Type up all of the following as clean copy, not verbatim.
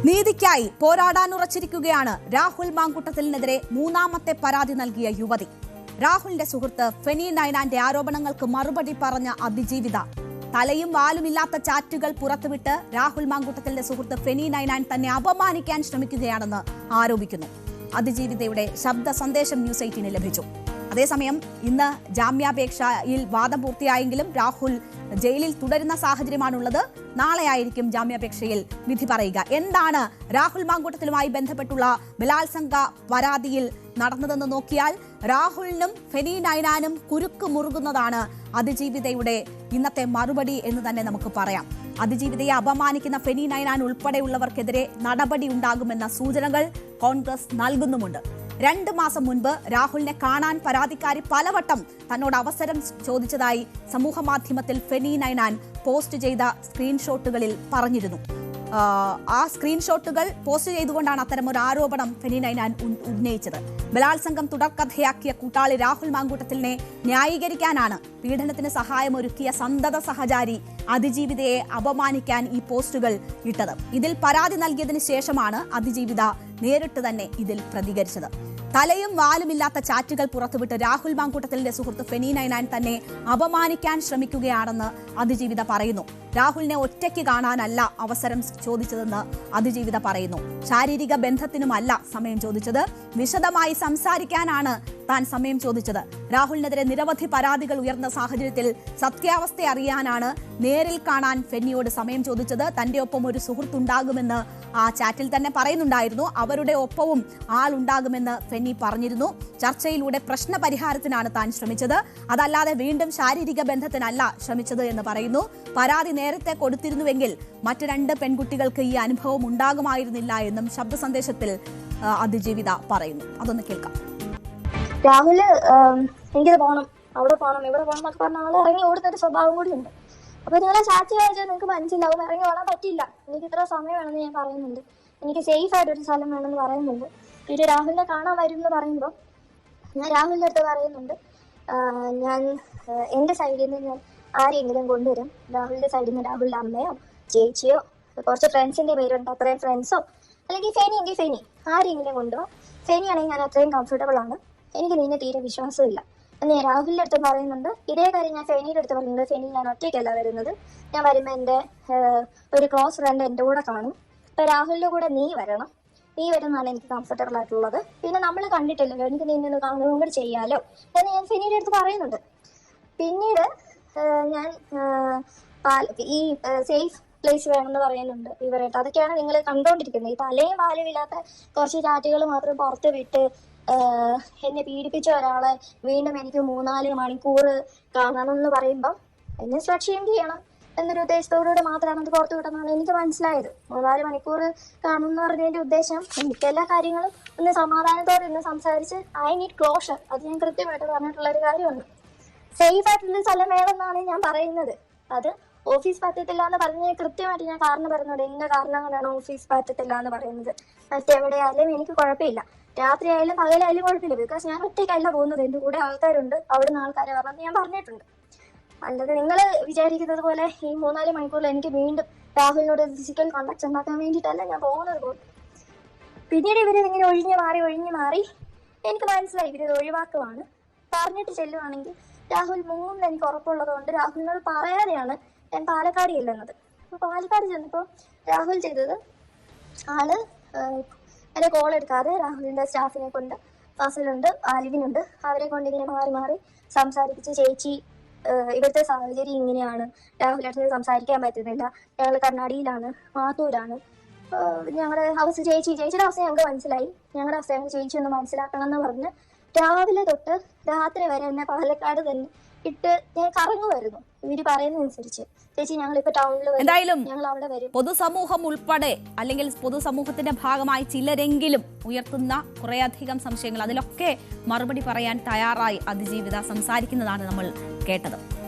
നീതിക്കായി പോരാടാനുറച്ചിരിക്കുകയാണ് രാഹുൽ മാങ്കൂട്ടത്തിനെതിരെ മൂന്നാമത്തെ പരാതി നൽകിയ യുവതി. രാഹുലിന്റെ സുഹൃത്ത് ഫെനി നൈനാന്റെ ആരോപണങ്ങൾക്ക് മറുപടി പറഞ്ഞ അതിജീവിത തലയും വാലുമില്ലാത്ത ചാറ്റുകൾ പുറത്തുവിട്ട് രാഹുൽ മാങ്കൂട്ടത്തിന്റെ സുഹൃത്ത് ഫെനി നൈനാൻ തന്നെ അപമാനിക്കാൻ ശ്രമിക്കുകയാണെന്ന് ആരോപിക്കുന്നു. അതിജീവിതയുടെ ശബ്ദ സന്ദേശം ന്യൂസ് 18 ലഭിച്ചു. അതേസമയം ഇന്ന് ജാമ്യാപേക്ഷയിൽ വാദം പൂർത്തിയായെങ്കിലും രാഹുൽ ജയിലിൽ തുടരുന്ന സാഹചര്യമാണുള്ളത്. നാളെയായിരിക്കും ജാമ്യാപേക്ഷയിൽ വിധി പറയുക. എന്താണ് രാഹുൽ മാങ്കൂട്ടത്തിലുമായി ബന്ധപ്പെട്ടുള്ള ബലാത്സംഗ പരാതിയിൽ നടന്നതെന്ന് നോക്കിയാൽ രാഹുലിനും ഫെനി നൈനാനും കുരുക്ക് മുറുകുന്നതാണ് അതിജീവിതയുടെ ഇന്നത്തെ മറുപടി എന്ന് തന്നെ നമുക്ക് പറയാം. അതിജീവിതയെ അപമാനിക്കുന്ന ഫെനി നൈനാൻ ഉൾപ്പെടെയുള്ളവർക്കെതിരെ നടപടി ഉണ്ടാകുമെന്ന സൂചനകൾ കോൺഗ്രസ് നൽകുന്നുമുണ്ട്. 2 മാസം മുൻപ് രാഹുലിനെ കാണാൻ പരാതിക്കാരി പലവട്ടം തന്നോട് അവസരം ചോദിച്ചതായി സമൂഹ മാധ്യമത്തിൽ ഫെനി നൈനാൻ പോസ്റ്റ് ചെയ്ത സ്ക്രീൻഷോട്ടുകളിൽ പറഞ്ഞിരുന്നു. ആ സ്ക്രീൻഷോട്ടുകൾ പോസ്റ്റ് ചെയ്തുകൊണ്ടാണ് അത്തരമൊരു ആരോപണം ഫെനി നൈനാൻ ഉന്നയിച്ചത്. ബലാത്സംഗം തുടർക്കഥയാക്കിയ കൂട്ടാളി രാഹുൽ മാങ്കൂട്ടത്തിലിനെ ന്യായീകരിക്കാനാണ് പീഡനത്തിന് സഹായമൊരുക്കിയ സന്തത സഹചാരി അതിജീവിതയെ അപമാനിക്കാൻ ഈ പോസ്റ്റുകൾ ഇട്ടത്. ഇതിൽ പരാതി നൽകിയതിനു ശേഷമാണ് അതിജീവിത നേരിട്ട് തന്നെ ഇതിൽ പ്രതികരിച്ചത്. തലയും വാലുമില്ലാത്ത ചാറ്റുകൾ പുറത്തുവിട്ട് രാഹുൽ മാങ്കൂട്ടത്തിലിന്റെ സുഹൃത്ത് ഫെനി നൈനാൻ തന്നെ അപമാനിക്കാൻ ശ്രമിക്കുകയാണെന്ന് അതിജീവിത പറയുന്നു. രാഹുലിനെ ഒറ്റയ്ക്ക് കാണാനല്ല അവസരം ചോദിച്ചതെന്ന് അതിജീവിത പറയുന്നു. ശാരീരിക ബന്ധത്തിനുമല്ല സമയം ചോദിച്ചത്, വിശദമായി സംസാരിക്കാനാണ് താൻ സമയം ചോദിച്ചത്. രാഹുലിനെതിരെ നിരവധി പരാതികൾ ഉയർന്ന സാഹചര്യത്തിൽ സത്യാവസ്ഥ അറിയാനാണ് നേരിൽ കാണാൻ ഫെന്നിയോട് സമയം ചോദിച്ചത്. തന്റെ ഒപ്പം ഒരു സുഹൃത്തുണ്ടാകുമെന്ന് ആ ചാറ്റിൽ തന്നെ പറയുന്നുണ്ടായിരുന്നു. അവരുടെ ഒപ്പവും ആളുണ്ടാകുമെന്ന് ഫെന്നി പറഞ്ഞിരുന്നു. ചർച്ചയിലൂടെ പ്രശ്ന പരിഹാരത്തിനാണ് താൻ ശ്രമിച്ചത്, അതല്ലാതെ വീണ്ടും ശാരീരിക ബന്ധത്തിനല്ല ശ്രമിച്ചത് എന്ന് പറയുന്നു. പരാതി നേരത്തെ കൊടുത്തിരുന്നുവെങ്കിൽ മറ്റു 2 പെൺകുട്ടികൾക്ക് ഈ അനുഭവം ഉണ്ടാകുമായിരുന്നില്ല എന്നും ശബ്ദ സന്ദേശത്തിൽ അതിജീവിത പറയുന്നു. അതൊന്ന് കേൾക്കാം. രാഹുല് എനിക്കത് പോകണം, അവിടെ പോകണം, ഇവിടെ പോകണം എന്നൊക്കെ പറഞ്ഞ ആളെ ഇറങ്ങി ഓടുന്നൊരു സ്വഭാവം കൂടി ഉണ്ട്. അപ്പൊ നിങ്ങളെ ചാറ്റ് വായിച്ചാൽ നിങ്ങൾക്ക് മനസ്സിലാവും ഇറങ്ങി ഓടാൻ പറ്റില്ല, എനിക്ക് ഇത്ര സമയം വേണമെന്ന് ഞാൻ പറയുന്നുണ്ട്, എനിക്ക് സേഫ് ആയിട്ടൊരു സ്ഥലം വേണമെന്ന് പറയുന്നുണ്ട്. പിന്നെ രാഹുലിനെ കാണാൻ വരും എന്ന് പറയുമ്പോൾ ഞാൻ രാഹുലിൻ്റെ അടുത്ത് പറയുന്നുണ്ട്, ഞാൻ എൻ്റെ സൈഡിൽ നിന്ന് ഞാൻ ആരെങ്കിലും കൊണ്ടുവരും. രാഹുലിൻ്റെ സൈഡിൽ നിന്ന് രാഹുലിൻ്റെ അമ്മയോ ചേച്ചിയോ കുറച്ച് ഫ്രണ്ട്സിൻ്റെ പേരുണ്ട്, അത്രയും ഫ്രണ്ട്സോ അല്ലെങ്കിൽ ഫെനി എങ്കിൽ ഫെനി ആരെങ്കിലും കൊണ്ടുപോകും. ഫെനി ആണെങ്കിൽ ഞാൻ അത്രയും കംഫർട്ടബിൾ ആണ്, എനിക്ക് നിന്നെ തീരെ വിശ്വാസമില്ല എന്ന് ഞാൻ രാഹുലിൻ്റെ അടുത്ത് പറയുന്നുണ്ട്. ഇതേ കാര്യം ഞാൻ ഫെനിയുടെ അടുത്ത് പറയുന്നുണ്ട്. ഫെനി ഞാൻ ഒറ്റയ്ക്കല്ല വരുന്നത്, ഞാൻ വരുമ്പോൾ എൻ്റെ ഒരു ക്ലോസ് ഫ്രണ്ട് എൻ്റെ കൂടെ കാണും. ഇപ്പം രാഹുലിൻ്റെ കൂടെ നീ വരണം, നീ വരുന്നതാണ് എനിക്ക് കംഫർട്ടബിൾ ആയിട്ടുള്ളത്. പിന്നെ നമ്മൾ കണ്ടിട്ടില്ലല്ലോ, എനിക്ക് നിന്നെ കാണുന്നതും കൂടെ ചെയ്യാമല്ലോ എന്ന് ഞാൻ ഫെനിയുടെ അടുത്ത് പറയുന്നുണ്ട്. പിന്നീട് ഞാൻ ഈ സേഫ് പ്ലേസ് വേണമെന്ന് പറയുന്നുണ്ട് ഇവരായിട്ട്. അതൊക്കെയാണ് നിങ്ങൾ കണ്ടുകൊണ്ടിരിക്കുന്നത്. ഈ തലയും വാലും ഇല്ലാത്ത കുറച്ച് ചാറ്റുകൾ മാത്രം പുറത്ത് വിട്ട് എന്നെ പീഡിപ്പിച്ച ഒരാളെ വീണ്ടും എനിക്ക് 3-4 മണിക്കൂർ കാണണമെന്ന് പറയുമ്പം എന്നെ സ്ട്രക്ചർ ചെയ്യണം എന്നൊരു ഉദ്ദേശത്തോടുകൂടി മാത്രമാണ് അത് പുറത്തു വിട്ടെന്നാണ് എനിക്ക് മനസ്സിലായത്. 3-4 മണിക്കൂർ കാണണം എന്ന് പറഞ്ഞതിൻ്റെ ഉദ്ദേശം എനിക്ക് എല്ലാ കാര്യങ്ങളും ഒന്ന് സമാധാനത്തോടെ ഒന്ന് സംസാരിച്ച് ഐ നീഡ് ക്ലോഷർ, അത് ഞാൻ കൃത്യമായിട്ട് പറഞ്ഞിട്ടുള്ളൊരു കാര്യമാണ്. സേഫ് ആയിട്ടുള്ള സ്ഥലം വേണമെന്നാണ് ഞാൻ പറയുന്നത്. അത് ഓഫീസ് പറ്റത്തില്ല എന്ന് പറഞ്ഞ് കൃത്യമായിട്ട് ഞാൻ കാരണം പറയുന്നുണ്ട്. എന്റെ കാരണം കൊണ്ടാണ് ഓഫീസ് പറ്റത്തില്ല എന്ന് പറയുന്നത്. മറ്റെവിടെയായാലും എനിക്ക് കുഴപ്പമില്ല, രാത്രി ആയാലും പകലായാലും കുഴപ്പമില്ല. ബിക്കോസ് ഞാൻ ഒറ്റയ്ക്കല്ല പോകുന്നത്, എൻ്റെ കൂടെ ആൾക്കാരുണ്ട്, അവിടുന്ന് ആൾക്കാരെ പറഞ്ഞ് ഞാൻ പറഞ്ഞിട്ടുണ്ട്. അല്ലാതെ നിങ്ങൾ വിചാരിക്കുന്നത് പോലെ ഈ 3-4 മണിക്കൂറിൽ എനിക്ക് വീണ്ടും രാഹുലിനോട് ഫിസിക്കൽ കോണ്ടാക്ട് ഉണ്ടാക്കാൻ വേണ്ടിയിട്ടല്ല ഞാൻ പോകുന്നത് പോലും. പിന്നീട് ഇവരിങ്ങനെ ഒഴിഞ്ഞു മാറി എനിക്ക് മനസ്സിലായി ഇവരിത് ഒഴിവാക്കുവാണ്. പറഞ്ഞിട്ട് ചെല്ലുവാണെങ്കിൽ രാഹുൽ മുങ്ങുമെന്ന് എനിക്ക് ഉറപ്പുള്ളത് കൊണ്ട് രാഹുലിനോട് പറയാതെയാണ് ഞാൻ പാലക്കാട് ചെല്ലുന്നത്. അപ്പോൾ പാലക്കാട് ചെന്നപ്പോൾ രാഹുൽ ചെയ്തത് ആള് എന്നെ കോൾ എടുക്കാതെ രാഹുലിൻ്റെ സ്റ്റാഫിനെ കൊണ്ട്, ഫസലുണ്ട്, ആലിവിനുണ്ട്, അവരെ കൊണ്ട് ഇങ്ങനെ മാറി സംസാരിപ്പിച്ച് ചേച്ചി ഇവിടുത്തെ സാഹചര്യം ഇങ്ങനെയാണ്, രാഹുലിനടുത്ത് സംസാരിക്കാൻ പറ്റുന്നില്ല, ഞങ്ങൾ കർണാടകയിലാണ്, മാത്തൂരാണ്, ഞങ്ങളുടെ അവസ്ഥ ചേച്ചിയുടെ അവസ്ഥ ഞങ്ങൾക്ക് മനസ്സിലായി, ഞങ്ങളുടെ അവസ്ഥ ഞങ്ങൾ ചേച്ചി ഒന്ന് മനസ്സിലാക്കണം എന്ന് പറഞ്ഞ് രാവിലെ തൊട്ട് രാത്രി വരെ എന്നെ പാലക്കാട് തന്നെ ഇട്ട് ഞാൻ കറങ്ങുമായിരുന്നു. ഇവര് പറയുന്നതനുസരിച്ച് ചേച്ചി ഞങ്ങളിപ്പോ ടൗണിൽ എന്തായാലും ഞങ്ങൾ അവിടെ വരും. പൊതുസമൂഹം ഉൾപ്പെടെ അല്ലെങ്കിൽ പൊതുസമൂഹത്തിന്റെ ഭാഗമായി ചിലരെങ്കിലും ഉയർത്തുന്ന കുറേയധികം സംശയങ്ങൾ, അതിലൊക്കെ മറുപടി പറയാൻ തയ്യാറായി അതിജീവിത സംസാരിക്കുന്നതാണ് നമ്മൾ കേട്ടത്.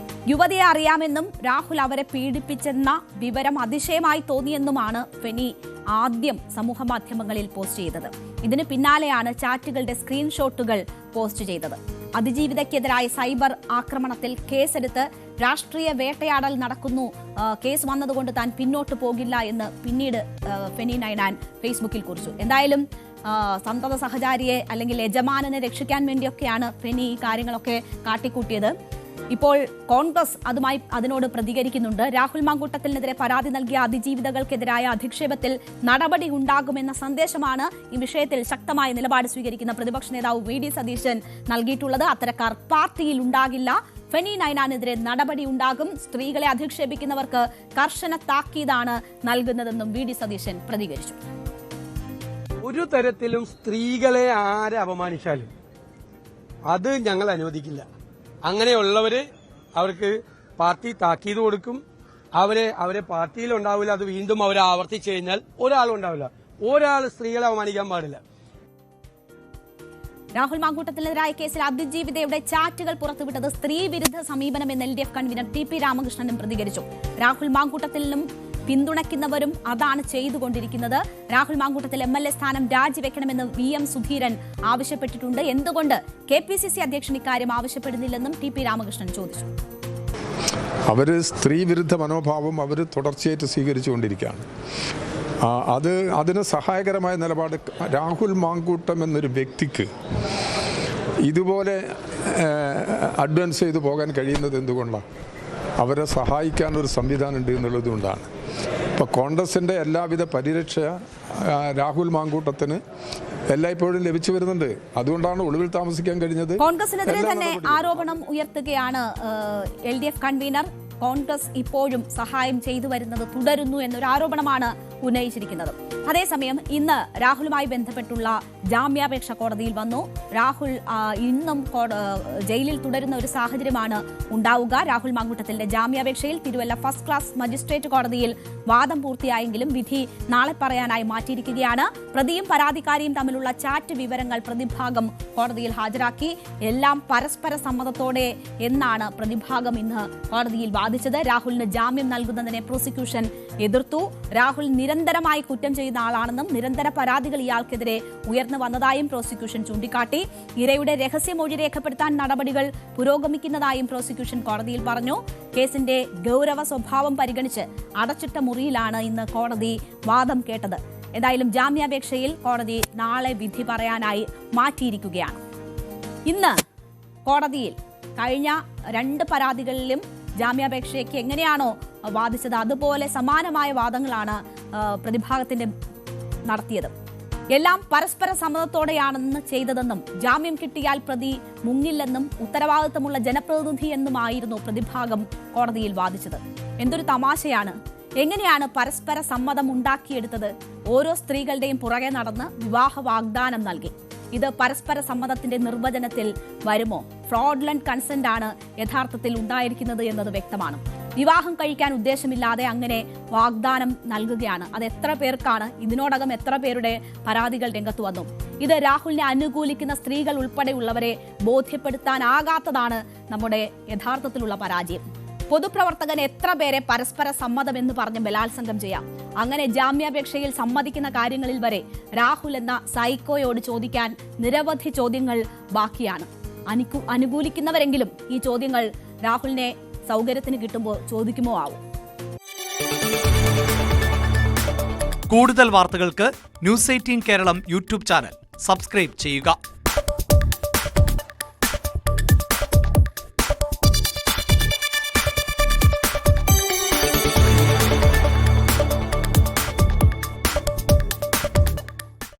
യുവതിയെ അറിയാമെന്നും രാഹുൽ അവരെ പീഡിപ്പിച്ചെന്ന വിവരം അതിശയമായി തോന്നിയെന്നുമാണ് ഫെനി ആദ്യം സമൂഹ മാധ്യമങ്ങളിൽ പോസ്റ്റ് ചെയ്തത്. ഇതിന് പിന്നാലെയാണ് ചാറ്റുകളുടെ സ്ക്രീൻഷോട്ടുകൾ പോസ്റ്റ് ചെയ്തത്. അതിജീവിതയ്ക്കെതിരായ സൈബർ ആക്രമണത്തിൽ കേസെടുത്ത് രാഷ്ട്രീയ വേട്ടയാടൽ നടക്കുന്നു, കേസ് വന്നതുകൊണ്ട് താൻ പിന്നോട്ട് പോകില്ല എന്ന് പിന്നീട് ഫെനി നൈനാൻ ഫേസ്ബുക്കിൽ കുറിച്ചു. എന്തായാലും സന്തത സഹചാരിയെ അല്ലെങ്കിൽ യജമാനനെ രക്ഷിക്കാൻ വേണ്ടിയൊക്കെയാണ് ഫെനി ഈ കാര്യങ്ങളൊക്കെ കാട്ടിക്കൂട്ടിയത്. ഇപ്പോൾ കോൺഗ്രസ് അതിനോട് പ്രതികരിക്കുന്നുണ്ട്. രാഹുൽ മാങ്കൂട്ടത്തിനെതിരെ പരാതി നൽകിയ അതിജീവിതകൾക്കെതിരായ അധിക്ഷേപത്തിൽ നടപടി ഉണ്ടാകുമെന്ന സന്ദേശമാണ് ഈ വിഷയത്തിൽ ശക്തമായ നിലപാട് സ്വീകരിക്കുന്ന പ്രതിപക്ഷ നേതാവ് വി.ഡി. സതീശൻ നൽകിയിട്ടുള്ളത്. അത്തരക്കാർ പാർട്ടിയിൽ ഉണ്ടാകില്ല, ഫെനി നൈനാനെതിരെ നടപടി ഉണ്ടാകും, സ്ത്രീകളെ അധിക്ഷേപിക്കുന്നവർക്ക് കർശന താക്കീതാണ് നൽകുന്നതെന്നും വി.ഡി. സതീശൻ പ്രതികരിച്ചു. ഒരു തരത്തിലും സ്ത്രീകളെ ആരെ അപമാനിച്ചാലും അത് ഞങ്ങൾ അനുവദിക്കില്ല. അങ്ങനെയുള്ളവര് അവർക്ക് പാർട്ടി താക്കീത് കൊടുക്കും. അവരെ പാർട്ടിയിൽ ഉണ്ടാവില്ല. അത് വീണ്ടും അവരെ ആവർത്തിച്ചു കഴിഞ്ഞാൽ ഒരാളും ഉണ്ടാവില്ല. ഒരാൾ സ്ത്രീകളെ അപമാനിക്കാൻ പാടില്ല. രാഹുൽ മാങ്കൂട്ടത്തിനെതിരായ കേസിൽ അതിജീവിതയുടെ ചാറ്റുകൾ പുറത്തുവിട്ടത് സ്ത്രീ വിരുദ്ധ സമീപനമെന്ന് LDF കൺവീനർ ടി പി രാമകൃഷ്ണനും പ്രതികരിച്ചു. രാഹുൽ മാങ്കൂട്ടത്തിലും പിന്തുണയ്ക്കുന്നവരും അതാണ് ചെയ്തുകൊണ്ടിരിക്കുന്നത്. രാഹുൽ മാങ്കൂട്ടത്തിൽ MLA സ്ഥാനം രാജിവെക്കണമെന്ന് VM സുധീരൻ ആവശ്യപ്പെട്ടിട്ടുണ്ട്. എന്തുകൊണ്ട് KPCC അധ്യക്ഷൻ ഇക്കാര്യം ആവശ്യപ്പെടുന്നില്ലെന്നും ടി പി രാമകൃഷ്ണൻ ചോദിച്ചു. അവര് സ്ത്രീ വിരുദ്ധ മനോഭാവം അവർ തുടർച്ചയായിട്ട് സ്വീകരിച്ചുകൊണ്ടിരിക്കുകയാണ്. അതിന് സഹായകരമായ നിലപാട് രാഹുൽ മാങ്കൂട്ടം എന്നൊരു വ്യക്തിക്ക് ഇതുപോലെ അഡ്വാൻസ് ചെയ്തു പോകാൻ കഴിയുന്നത് എന്തുകൊണ്ടാണ്? അവരെ സഹായിക്കാൻ ഒരു സംവിധാനം ഉണ്ട് എന്നുള്ളതുകൊണ്ടാണ്. ഇപ്പോൾ കോൺഗ്രസിൻ്റെ എല്ലാവിധ പരിരക്ഷ രാഹുൽ മാങ്കൂട്ടത്തിന് എല്ലായ്പ്പോഴും ലഭിച്ചു വരുന്നുണ്ട്. അതുകൊണ്ടാണ് ഒളിവിൽ താമസിക്കാൻ കഴിഞ്ഞത്. കോൺഗ്രസിനെതിരെ തന്നെ ആരോപണം ഉയർത്തുകയാണ് LDF കൺവീനർ. കോൺഗ്രസ് ഇപ്പോഴും സഹായം ചെയ്തു വരുന്നത് തുടരുന്നു എന്നൊരു ആരോപണമാണ് ഉന്നയിച്ചിരിക്കുന്നത്. അതേസമയം ഇന്ന് രാഹുലുമായി ബന്ധപ്പെട്ടുള്ള ജാമ്യാപേക്ഷ കോടതിയിൽ വന്നു. രാഹുൽ ഇന്നും ജയിലിൽ തുടരുന്ന ഒരു സാഹചര്യമാണ് ഉണ്ടാവുക. രാഹുൽ മാങ്കൂട്ടത്തിന്റെ ജാമ്യാപേക്ഷയിൽ തിരുവല്ല ഫസ്റ്റ് ക്ലാസ് മജിസ്ട്രേറ്റ് കോടതിയിൽ വാദം പൂർത്തിയായെങ്കിലും വിധി നാളെ പറയാനായി മാറ്റിയിരിക്കുകയാണ്. പ്രതിയും പരാതിക്കാരിയും തമ്മിലുള്ള ചാറ്റ് വിവരങ്ങൾ പ്രതിഭാഗം കോടതിയിൽ ഹാജരാക്കി. എല്ലാം പരസ്പര സമ്മതത്തോടെ എന്നാണ് പ്രതിഭാഗം ഇന്ന് കോടതിയിൽ വാദിച്ചത്. രാഹുലിന് ജാമ്യം നൽകുന്നതിനെ പ്രോസിക്യൂഷൻ എതിർത്തു. രാഹുൽ നിരന്തരമായി കുറ്റം ചെയ്യുന്ന ആളാണെന്നും നിരന്തര പരാതികൾ ഇയാൾക്കെതിരെ ഉയർന്നു വന്നതായും പ്രോസിക്യൂഷൻ ചൂണ്ടിക്കാട്ടി. ഇരയുടെ രഹസ്യമൊഴി രേഖപ്പെടുത്താൻ നടപടികൾ പുരോഗമിക്കുന്നതായും പ്രോസിക്യൂഷൻ കോടതിയിൽ പറഞ്ഞു. കേസിന്റെ ഗൗരവ സ്വഭാവം പരിഗണിച്ച് അടച്ചിട്ട മുറിയിലാണ് ഇന്ന് കോടതി വാദം കേട്ടത്. എന്തായാലും ജാമ്യാപേക്ഷയിൽ കോടതി നാളെ വിധി പറയാനായി മാറ്റിയിരിക്കുകയാണ്. ഇന്ന് കോടതിയിൽ കഴിഞ്ഞ 2 പരാതികളിലും ജാമ്യാപേക്ഷയ്ക്ക് എങ്ങനെയാണോ വാദിച്ചത് അതുപോലെ സമാനമായ വാദങ്ങളാണ് പ്രതിഭാഗത്തിന്റെ നടത്തിയത്. എല്ലാം പരസ്പര സമ്മതത്തോടെയാണെന്ന് ചെയ്തതെന്നും ജാമ്യം കിട്ടിയാൽ പ്രതി മുങ്ങില്ലെന്നും ഉത്തരവാദിത്തമുള്ള ജനപ്രതിനിധി എന്നുമായിരുന്നു പ്രതിഭാഗം കോടതിയിൽ വാദിച്ചത്. എന്തൊരു തമാശയാണ്! എങ്ങനെയാണ് പരസ്പര സമ്മതം ഉണ്ടാക്കിയെടുത്തത്? ഓരോ സ്ത്രീകളുടെയും പുറകെ നടന്ന് വിവാഹ വാഗ്ദാനം നൽകി. ഇത് പരസ്പര സമ്മതത്തിന്റെ നിർവചനത്തിൽ വരുമോ? ഫ്രോഡ്ലന്റ് കൺസെന്റ് ആണ് യഥാർത്ഥത്തിൽ ഉണ്ടായിരിക്കുന്നത് എന്നത് വ്യക്തമാണ്. വിവാഹം കഴിക്കാൻ ഉദ്ദേശമില്ലാതെ അങ്ങനെ വാഗ്ദാനം നൽകുകയാണ്. അത് എത്ര പേർക്കാണ്? ഇതിനോടകം എത്ര പേരുടെ പരാതികൾ രംഗത്ത് വന്നു? ഇത് രാഹുലിനെ അനുകൂലിക്കുന്ന സ്ത്രീകൾ ഉൾപ്പെടെയുള്ളവരെ ബോധ്യപ്പെടുത്താനാകാത്തതാണ് നമ്മുടെ യഥാർത്ഥത്തിലുള്ള പരാജയം. പൊതുപ്രവർത്തകൻ എത്ര പേരെ പരസ്പര സമ്മതം എന്ന് പറഞ്ഞ് ബലാത്സംഗം ചെയ്യാം? അങ്ങനെ ജാമ്യാപേക്ഷയിൽ സമ്മതിക്കുന്ന കാര്യങ്ങളിൽ വരെ രാഹുൽ എന്ന സൈക്കോയോട് ചോദിക്കാൻ നിരവധി ചോദ്യങ്ങൾ ബാക്കിയാണ്. അനുകൂലിക്കുന്നവരെങ്കിലും ഈ ചോദ്യങ്ങൾ രാഹുലിനെ സൗകര്യത്തിന് കിട്ടുമ്പോൾ ചോദിക്കുമോ ആവും. കൂടുതൽ വാർത്തകൾക്ക് News 18 Keralam YouTube channel subscribe ചെയ്യുക.